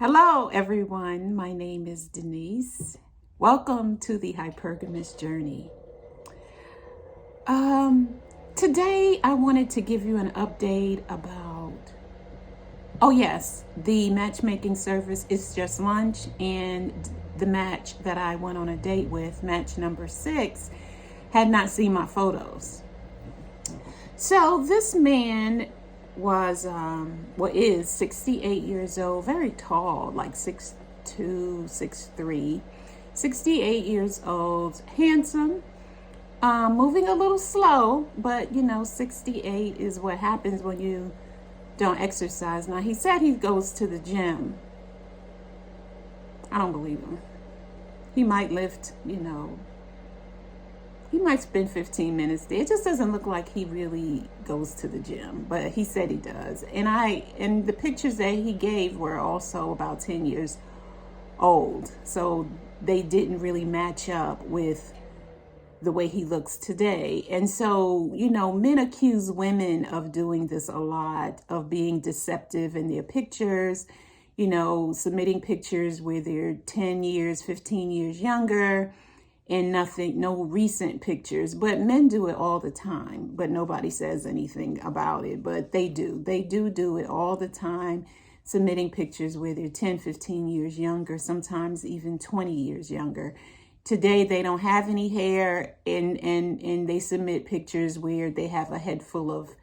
Hello, everyone. My name is Denise. Welcome to the Hypergamous Journey. Today, I wanted to give you an update about, yes, the matchmaking service It's Just Lunch, and the match that I went on a date with, match number 6, had not seen my photos. So this man is 68 years old, very tall, like 6'2", 6'3", 68 years old, handsome, moving a little slow, but 68 is what happens when you don't exercise. Now, he said he goes to the gym. I don't believe him. He might lift, he might spend 15 minutes there. It just doesn't look like he really goes to the gym, but he said he does. And the pictures that he gave were also about 10 years old. So they didn't really match up with the way he looks today. And so, men accuse women of doing this a lot, of being deceptive in their pictures, submitting pictures where they're 10 years, 15 years younger, and no recent pictures. But men do it all the time, but nobody says anything about it. But they do it all the time, submitting pictures where they're 10, 15 years younger, sometimes even 20 years younger. Today, they don't have any hair, and they submit pictures where they have a head full of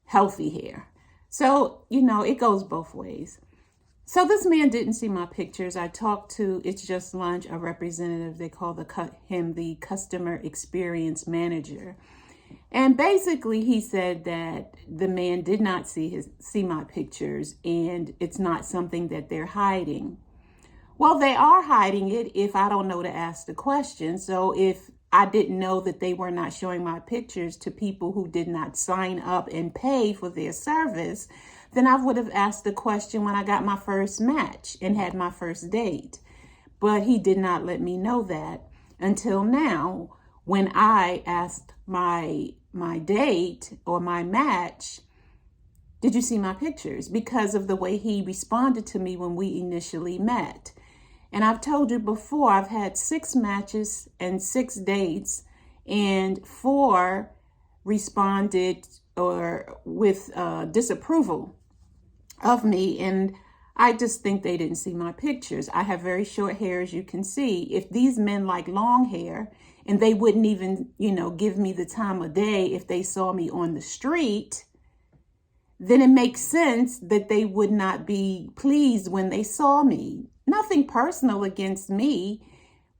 healthy hair. So, it goes both ways. So this man didn't see my pictures. I talked to It's Just Lunch, a representative. They call him the customer experience manager. And basically he said that the man did not see my pictures, and it's not something that they're hiding. Well, they are hiding it if I don't know to ask the question. So if I didn't know that they were not showing my pictures to people who did not sign up and pay for their service, then I would have asked the question when I got my first match and had my first date. But he did not let me know that until now, when I asked my date or my match, did you see my pictures? Because of the way he responded to me when we initially met. And I've told you before, I've had 6 matches and 6 dates, and 4 responded or with disapproval of me. And I just think they didn't see my pictures. I have very short hair, as you can see. If these men like long hair, and they wouldn't even, give me the time of day if they saw me on the street, then it makes sense that they would not be pleased when they saw me. Nothing personal against me,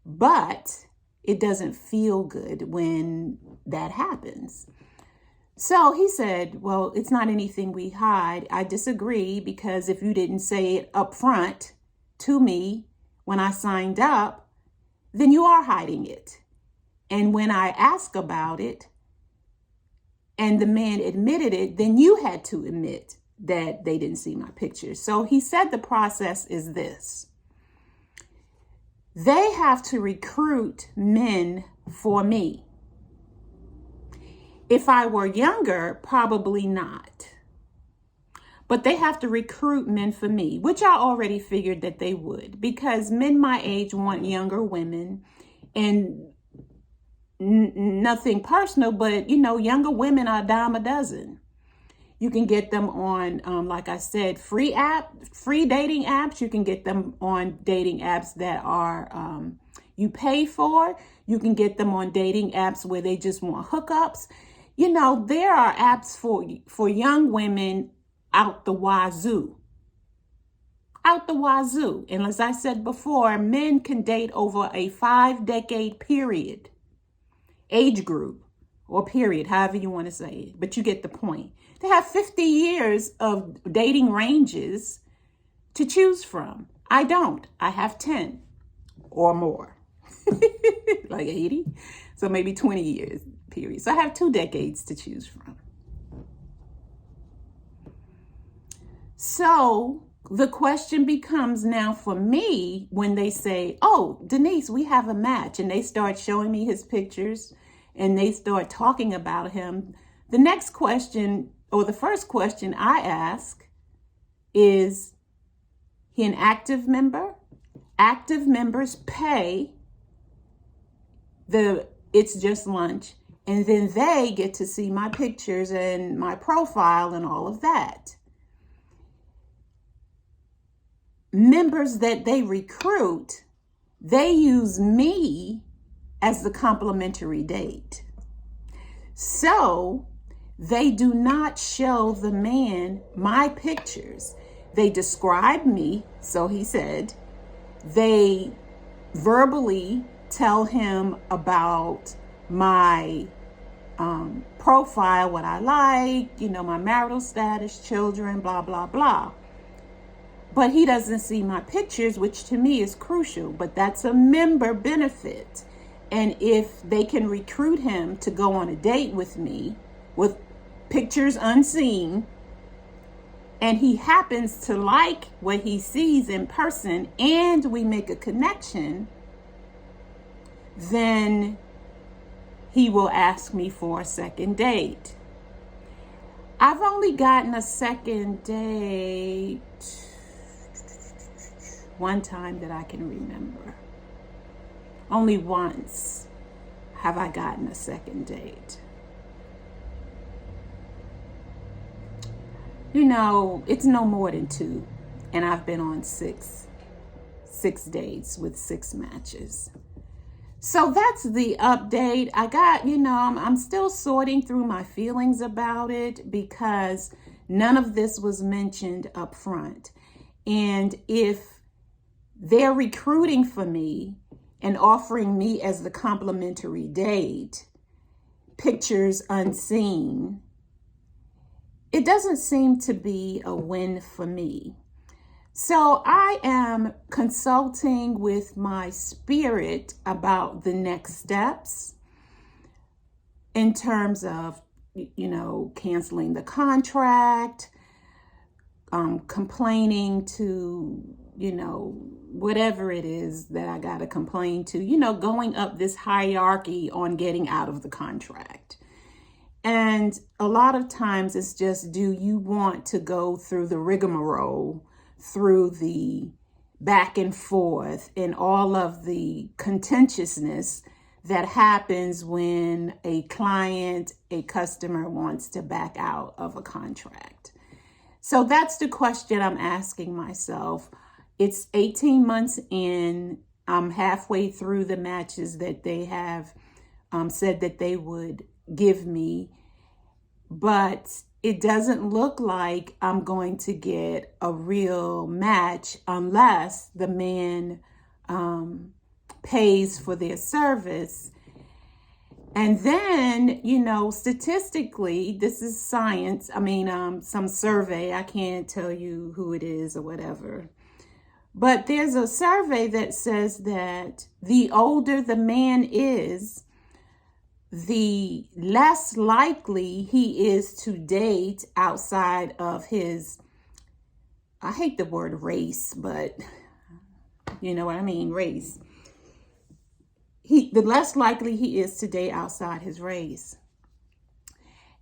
but it doesn't feel good when that happens. So he said, well, it's not anything we hide. I disagree, because if you didn't say it up front to me when I signed up, then you are hiding it. And when I ask about it and the man admitted it, then you had to admit that they didn't see my pictures. So he said the process is this. They have to recruit men for me. If I were younger, probably not. But they have to recruit men for me, which I already figured that they would, because men my age want younger women. And nothing personal, but younger women are a dime a dozen. You can get them on, like I said, free dating apps. You can get them on dating apps that are you pay for. You can get them on dating apps where they just want hookups. There are apps for young women out the wazoo. Out the wazoo. And as I said before, men can date over a 5-decade period, age group, or period, however you want to say it. But you get the point. They have 50 years of dating ranges to choose from. I don't. I have 10 or more, like 80. So maybe 20 years period. So I have 2 decades to choose from. So the question becomes now for me, when they say, oh, Denise, we have a match, and they start showing me his pictures and they start talking about him. The next question, or the first question I ask is, He an active member. Active members pay It's Just Lunch, and then they get to see my pictures and my profile and all of that. Members that they recruit, they use me as the complimentary date. So they do not show the man my pictures. They describe me, so he said. They verbally tell him about my profile, what I like, my marital status, children, blah, blah, blah. But he doesn't see my pictures, which to me is crucial, but that's a member benefit. And if they can recruit him to go on a date with me with pictures unseen, and he happens to like what he sees in person, and we make a connection, then he will ask me for a second date. I've only gotten a second date one time that I can remember. Only once have I gotten a second date. It's no more than 2, and I've been on six dates with 6 matches. So that's the update. I got, I'm still sorting through my feelings about it because none of this was mentioned up front. And if they're recruiting for me and offering me as the complimentary date, pictures unseen, it doesn't seem to be a win for me. So I am consulting with my spirit about the next steps in terms of, canceling the contract, complaining to, whatever it is that I got to complain to, going up this hierarchy on getting out of the contract. And a lot of times it's just, do you want to go through the rigmarole, through the back and forth and all of the contentiousness that happens when a client, a customer wants to back out of a contract? So that's the question I'm asking myself. It's 18 months in. I'm halfway through the matches that they have said that they would give me, but it doesn't look like I'm going to get a real match unless the man pays for their service. And then, statistically, this is science. Some survey, I can't tell you who it is or whatever. But there's a survey that says that the older the man is, the less likely he is to date outside of his, I hate the word race, but you know what I mean, race. The less likely he is to date outside his race.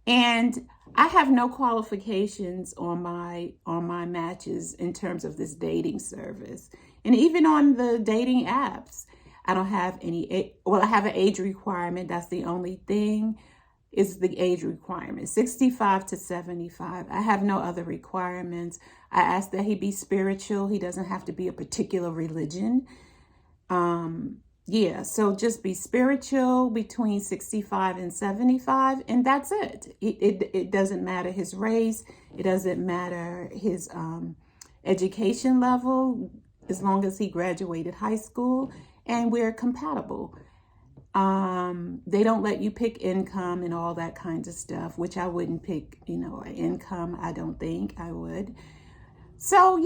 And I have no qualifications on my matches in terms of this dating service. And even on the dating apps, I don't have any, I have an age requirement. That's the only thing, is the age requirement, 65 to 75. I have no other requirements. I ask that he be spiritual. He doesn't have to be a particular religion. So just be spiritual between 65 and 75, and that's it. It doesn't matter his race. It doesn't matter his education level, as long as he graduated high school and we're compatible. They don't let you pick income and all that kinds of stuff, which I wouldn't pick, income. I don't think I would. So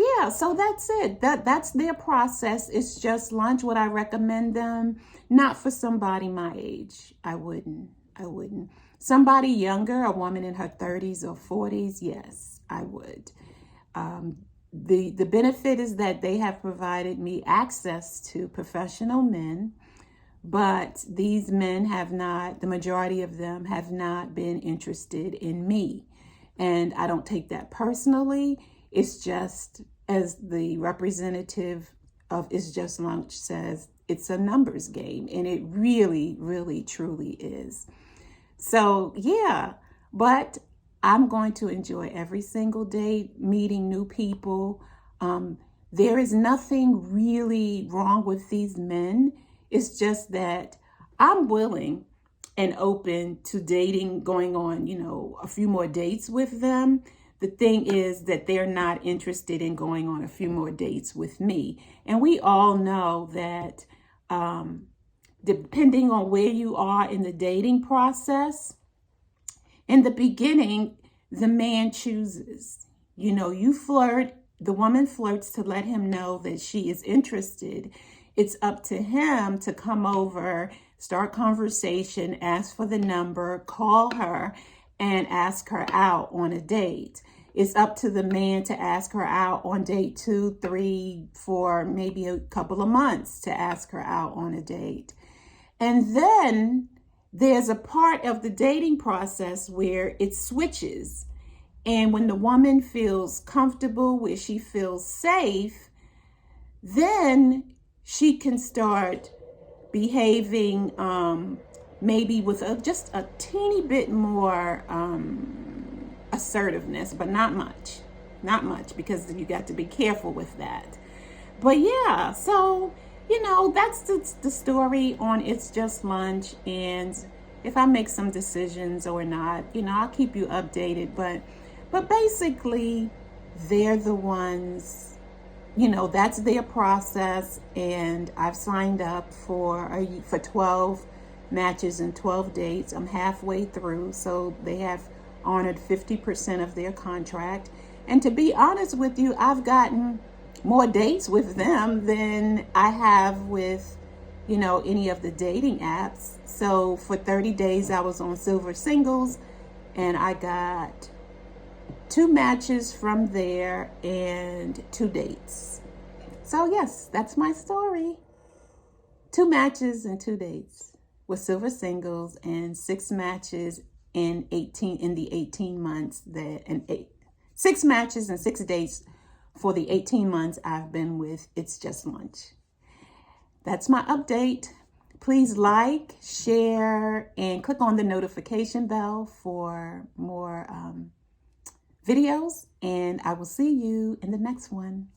that's it. That's their process. It's Just Lunch. Would I recommend them? Not for somebody my age. I wouldn't. Somebody younger, a woman in her 30s or 40s, yes, I would. The benefit is that they have provided me access to professional men, but these men have not, the majority of them have not been interested in me. And I don't take that personally. It's just as the representative of It's Just Lunch says, it's a numbers game, and it really, really, truly is. So yeah, but I'm going to enjoy every single day meeting new people. There is nothing really wrong with these men. It's just that I'm willing and open to dating, going on, a few more dates with them. The thing is that they're not interested in going on a few more dates with me. And we all know that depending on where you are in the dating process, in the beginning, the man chooses. You flirt, the woman flirts to let him know that she is interested. It's up to him to come over, start conversation, ask for the number, call her, and ask her out on a date. It's up to the man to ask her out on date 2, 3, 4, maybe a couple of months to ask her out on a date. And then there's a part of the dating process where it switches. And when the woman feels comfortable, where she feels safe, then she can start behaving maybe with just a teeny bit more assertiveness, but not much. Not much, because you got to be careful with that. But yeah, so that's the story on It's Just Lunch. And if I make some decisions or not, I'll keep you updated. But basically, they're the ones, that's their process. And I've signed up for 12 matches and 12 dates. I'm halfway through, so they have honored 50% of their contract. And to be honest with you, I've gotten more dates with them than I have with, any of the dating apps. So for 30 days, I was on Silver Singles, and I got 2 matches from there and 2 dates. So yes, that's my story. 2 matches and 2 dates with Silver Singles, and 6 matches in the 18 months 6 matches and 6 dates for the 18 months I've been with It's Just Lunch. That's my update. Please like, share, and click on the notification bell for more videos. And I will see you in the next one.